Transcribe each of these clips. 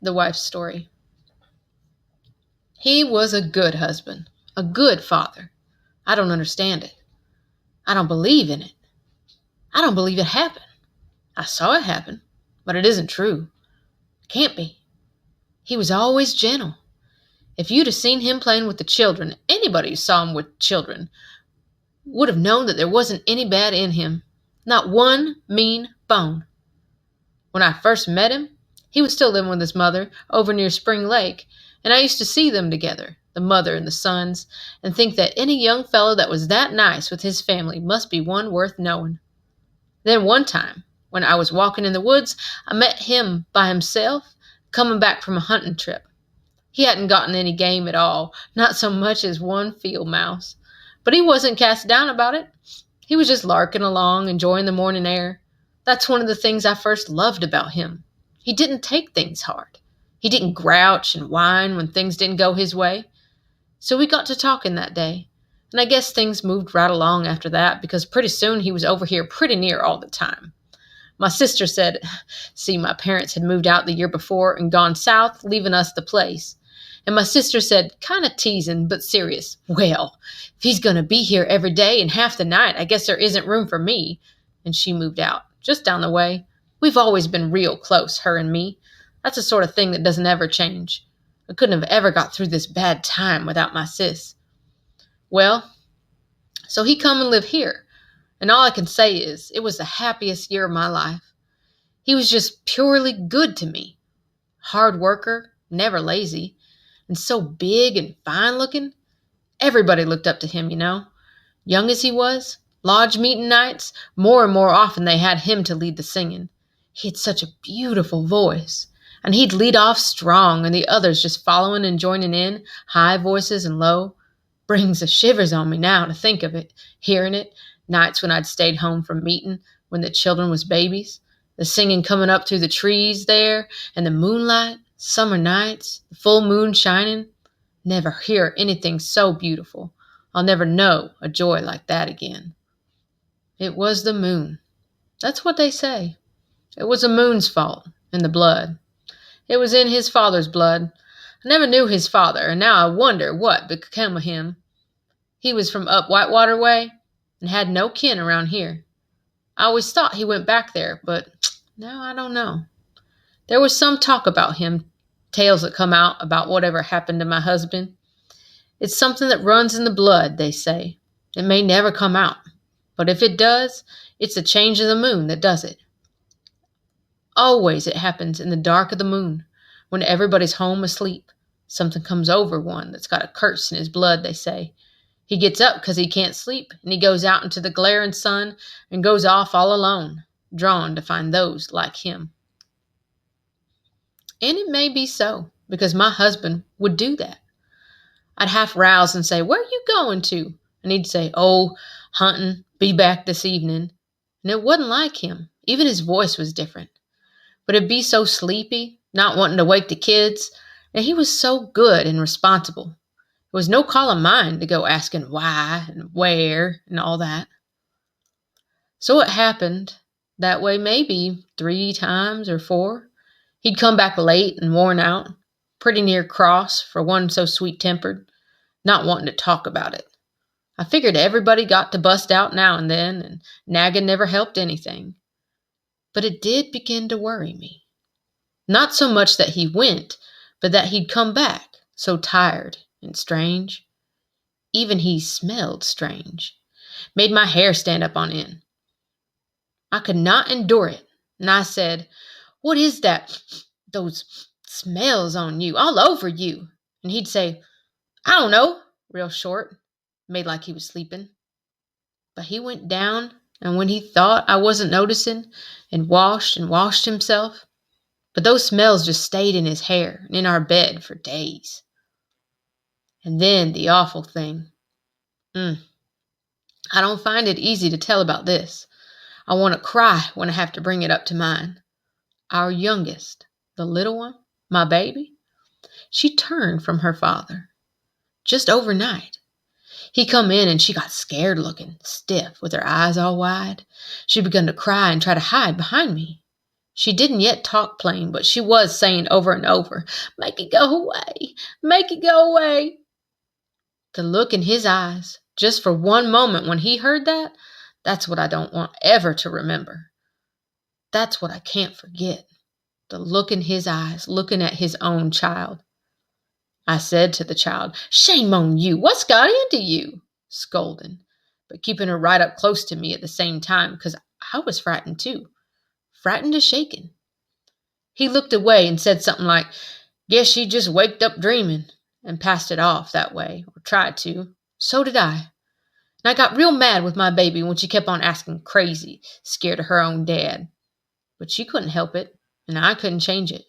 the wife's story. He was a good husband, a good father. I don't understand it. I don't believe in it. I don't believe it happened. I saw it happen, but it isn't true. It can't be. He was always gentle. If you'd have seen him playing with the children, anybody who saw him with children would have known that there wasn't any bad in him. Not one mean bone. When I first met him, he was still living with his mother over near Spring Lake, and I used to see them together, the mother and the sons, and think that any young fellow that was that nice with his family must be one worth knowing. Then one time, when I was walking in the woods, I met him by himself, coming back from a hunting trip. He hadn't gotten any game at all, not so much as one field mouse. But he wasn't cast down about it. He was just larking along, enjoying the morning air. That's one of the things I first loved about him. He didn't take things hard. He didn't grouch and whine when things didn't go his way. So we got to talking that day, and I guess things moved right along after that because pretty soon he was over here pretty near all the time. My sister said, my parents had moved out the year before and gone south, leaving us the place. And my sister said, kind of teasing but serious, well, if he's going to be here every day and half the night, I guess there isn't room for me. And she moved out, just down the way. We've always been real close, her and me. That's the sort of thing that doesn't ever change. I couldn't have ever got through this bad time without my sis. Well, so he come and live here. And all I can say is, it was the happiest year of my life. He was just purely good to me. Hard worker, never lazy, and so big and fine looking. Everybody looked up to him, Young as he was, lodge meeting nights, more and more often they had him to lead the singing. He had such a beautiful voice, and he'd lead off strong, and the others just following and joining in, high voices and low. Brings the shivers on me now to think of it, hearing it, nights when I'd stayed home from meeting, when the children was babies, the singing coming up through the trees there, and the moonlight, summer nights, the full moon shining. Never hear anything so beautiful. I'll never know a joy like that again. It was the moon. That's what they say. It was the moon's fault, and the blood. It was in his father's blood. I never knew his father, and now I wonder what became of him. He was from up Whitewater way, and had no kin around here. I always thought he went back there, but now I don't know. There was some talk about him, tales that come out about whatever happened to my husband. It's something that runs in the blood, they say. It may never come out, but if it does, it's the change of the moon that does it. Always it happens in the dark of the moon, when everybody's home asleep. Something comes over one that's got a curse in his blood, they say. He gets up because he can't sleep, and he goes out into the glaring sun and goes off all alone, drawn to find those like him. And it may be so, because my husband would do that. I'd half rouse and say, "Where are you going to?" And he'd say, "Oh, hunting, be back this evening." And it wasn't like him. Even his voice was different. But it'd be so sleepy, not wanting to wake the kids, and he was so good and responsible. It was no call of mine to go asking why and where and all that. So it happened that way maybe 3 times or 4. He'd come back late and worn out, pretty near cross for one so sweet-tempered, not wanting to talk about it. I figured everybody got to bust out now and then, and nagging never helped anything. But it did begin to worry me. Not so much that he went, but that he'd come back, so tired and strange. Even he smelled strange. Made my hair stand up on end. I could not endure it, and I said, "What is that? Those smells on you, all over you." And he'd say, "I don't know," real short, made like he was sleeping. But he went down, and when he thought I wasn't noticing, and washed himself, but those smells just stayed in his hair and in our bed for days. And then the awful thing. I don't find it easy to tell about this. I want to cry when I have to bring it up to mind. Our youngest, the little one, my baby, she turned from her father. Just overnight. He come in and she got scared looking, stiff, with her eyes all wide. She begun to cry and try to hide behind me. She didn't yet talk plain, but she was saying over and over, "Make it go away! Make it go away!" The look in his eyes, just for one moment when he heard that, that's what I don't want ever to remember. That's what I can't forget. The look in his eyes, looking at his own child. I said to the child, "Shame on you! What's got into you?" Scolding, but keeping her right up close to me at the same time, because I was frightened too. Frightened to shaking. He looked away and said something like, "Guess she just waked up dreaming," and passed it off that way, or tried to. So did I. And I got real mad with my baby when she kept on asking crazy, scared of her own dad. But she couldn't help it, and I couldn't change it.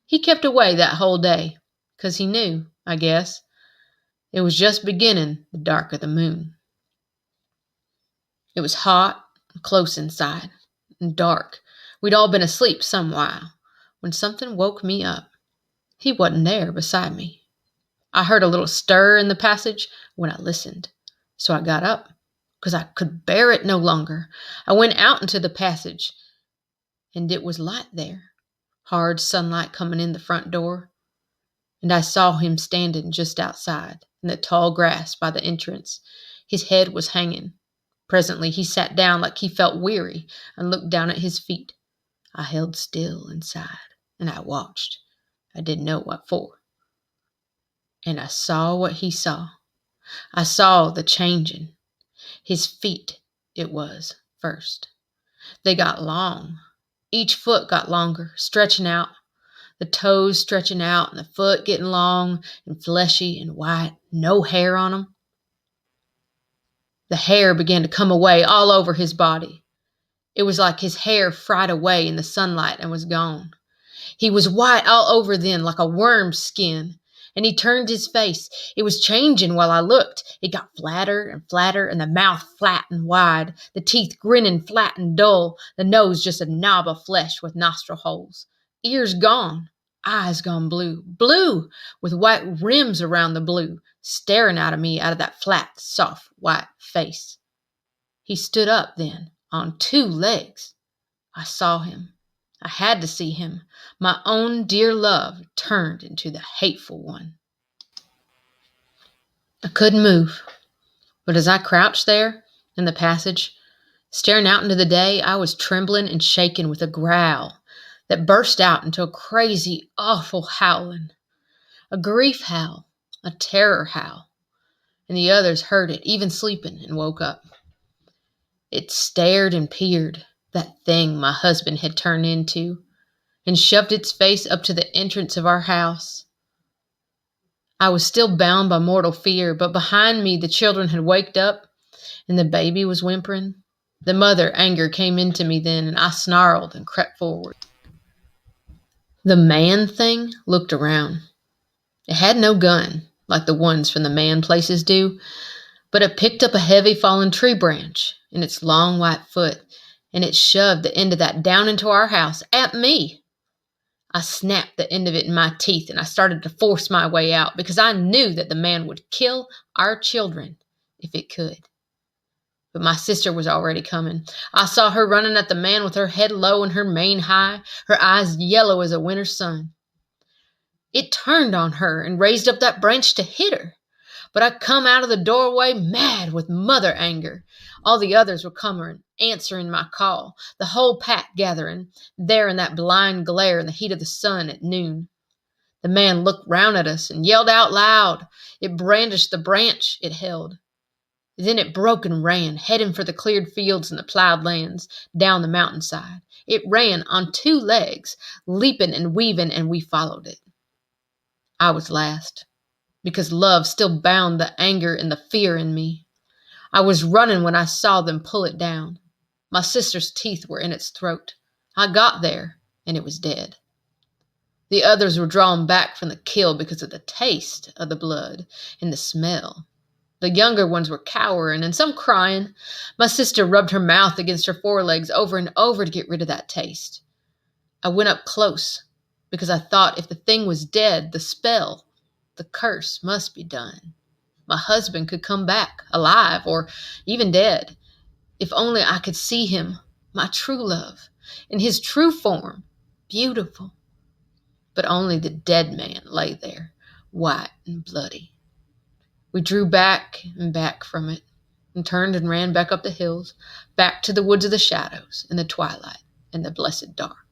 He kept away that whole day, 'cause he knew, I guess, it was just beginning the dark of the moon. It was hot and close inside, and dark. We'd all been asleep some while, when something woke me up. He wasn't there beside me. I heard a little stir in the passage when I listened, so I got up, 'cause I could bear it no longer. I went out into the passage, and it was light there, hard sunlight coming in the front door, and I saw him standing just outside, in the tall grass by the entrance. His head was hanging. Presently he sat down like he felt weary, and looked down at his feet. I held still inside, and I watched. I didn't know what for. And I saw what he saw. I saw the changing. His feet, it was, first. They got long. Each foot got longer, stretching out. The toes stretching out, and the foot getting long and fleshy and white, no hair on them. The hair began to come away all over his body. It was like his hair fried away in the sunlight and was gone. He was white all over then, like a worm's skin. And he turned his face. It was changing while I looked. It got flatter and flatter, and the mouth flat and wide, the teeth grinning flat and dull, the nose just a knob of flesh with nostril holes. Ears gone, eyes gone blue, blue, with white rims around the blue, staring out of me out of that flat, soft, white face. He stood up then, on 2 legs. I saw him. I had to see him. My own dear love turned into the hateful one. I couldn't move, but as I crouched there in the passage, staring out into the day, I was trembling and shaking with a growl that burst out into a crazy, awful howling. A grief howl, a terror howl, and the others heard it, even sleeping, and woke up. It stared and peered, that thing my husband had turned into, and shoved its face up to the entrance of our house. I was still bound by mortal fear, but behind me the children had waked up, and the baby was whimpering. The mother anger came into me then, and I snarled and crept forward. The man thing looked around. It had no gun, like the ones from the man places do, but it picked up a heavy fallen tree branch in its long white foot, and it shoved the end of that down into our house, at me. I snapped the end of it in my teeth, and I started to force my way out, because I knew that the man would kill our children if it could. But my sister was already coming. I saw her running at the man with her head low and her mane high, her eyes yellow as a winter's sun. It turned on her and raised up that branch to hit her. But I come out of the doorway mad with mother anger. All the others were coming, answering my call, the whole pack gathering, there in that blind glare in the heat of the sun at noon. The man looked round at us and yelled out loud. It brandished the branch it held. Then it broke and ran, heading for the cleared fields and the plowed lands, down the mountainside. It ran on 2 legs, leaping and weaving, and we followed it. I was last, because love still bound the anger and the fear in me. I was running when I saw them pull it down. My sister's teeth were in its throat. I got there, and it was dead. The others were drawn back from the kill because of the taste of the blood and the smell. The younger ones were cowering and some crying. My sister rubbed her mouth against her forelegs over and over to get rid of that taste. I went up close because I thought if the thing was dead, the spell, the curse must be done. My husband could come back, alive or even dead. If only I could see him, my true love. in his true form, beautiful. But only the dead man lay there, white and bloody. We drew back and back from it, and turned and ran back up the hills, back to the woods of the shadows, and the twilight, and the blessed dark.